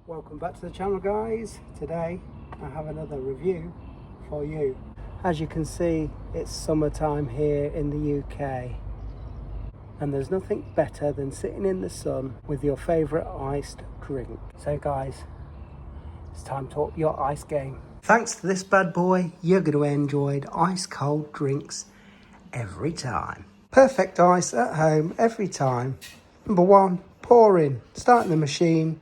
Welcome back to the channel, guys. Today I have another review for you. As you can see, it's summertime here in the UK, and there's nothing better than sitting in the sun with your favourite iced drink. So guys, it's time to up your ice game. Thanks to this bad boy, you're going to enjoy ice cold drinks every time. Perfect ice at home every time. Number 1, pouring, starting the machine.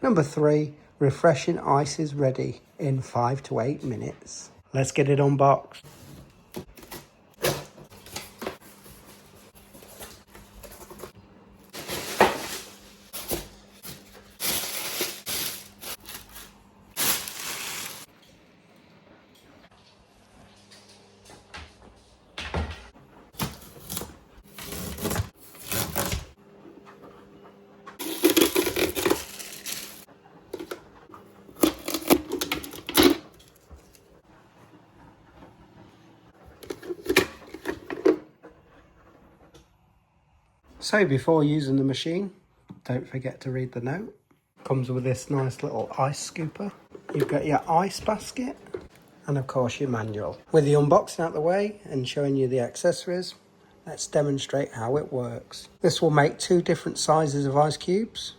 Number 3, refreshing ice is ready in 5 to 8 minutes. Let's get it unboxed. So before using the machine, don't forget to read the note. Comes with this nice little ice scooper. You've got your ice basket and of course your manual. With the unboxing out the way and showing you the accessories, let's demonstrate how it works. This will make 2 different sizes of ice cubes.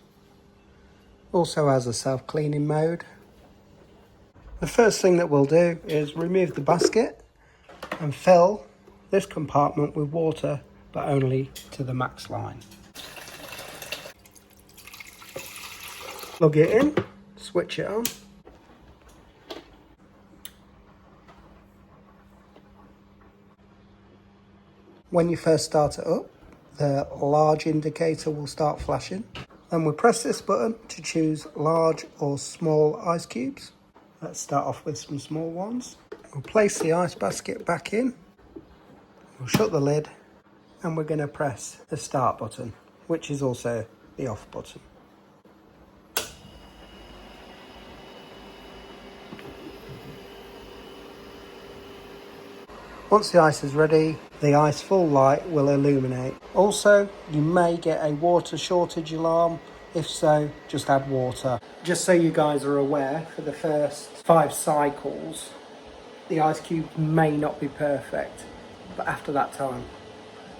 Also has a self-cleaning mode. The first thing that we'll do is remove the basket and fill this compartment with water, but only to the max line. Plug it in, switch it on. When you first start it up, the large indicator will start flashing. Then we'll press this button to choose large or small ice cubes. Let's start off with some small ones. We'll place the ice basket back in. We'll shut the lid. And we're going to press the start button, which is also the off button. Once the ice is ready, the ice full light will illuminate. Also, you may get a water shortage alarm. If so, just add water. Just so you guys are aware, for the first 5 cycles, the ice cubes may not be perfect, but after that time,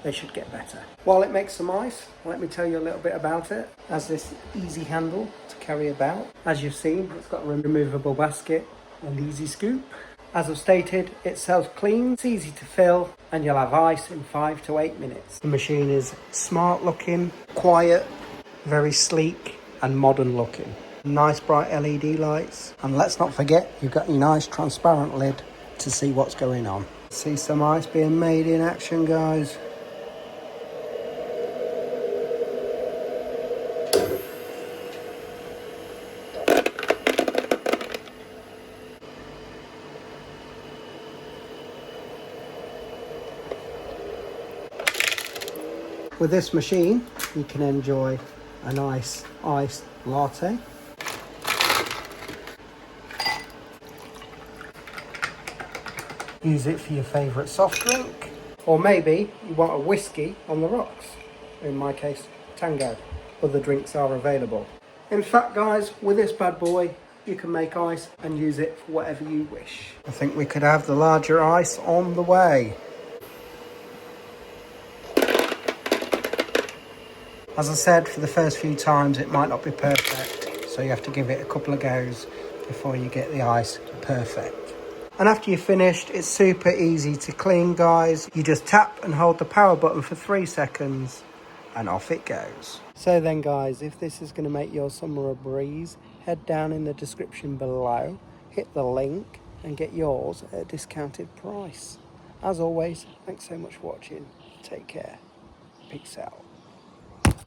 they should get better. While it makes some ice, let me tell you a little bit about it. It has this easy handle to carry about. As you've seen, it's got a removable basket and easy scoop. As I've stated, it's self-clean, it's easy to fill, and you'll have ice in 5 to 8 minutes. The machine is smart looking, quiet, very sleek and modern looking. Nice bright LED lights, and let's not forget you've got your nice transparent lid to see what's going on. See some ice being made in action, guys. With this machine, you can enjoy a nice iced latte. Use it for your favourite soft drink. Or maybe you want a whiskey on the rocks. In my case, Tango. Other drinks are available. In fact, guys, with this bad boy, you can make ice and use it for whatever you wish. I think we could have the larger ice on the way. As I said, for the first few times it might not be perfect, so you have to give it a couple of goes before you get the ice perfect. And after you're finished, it's super easy to clean, guys. You just tap and hold the power button for 3 seconds and off it goes. So then, guys, if this is going to make your summer a breeze, head down in the description below, hit the link and get yours at a discounted price. As always, thanks so much for watching. Take care. Peace out.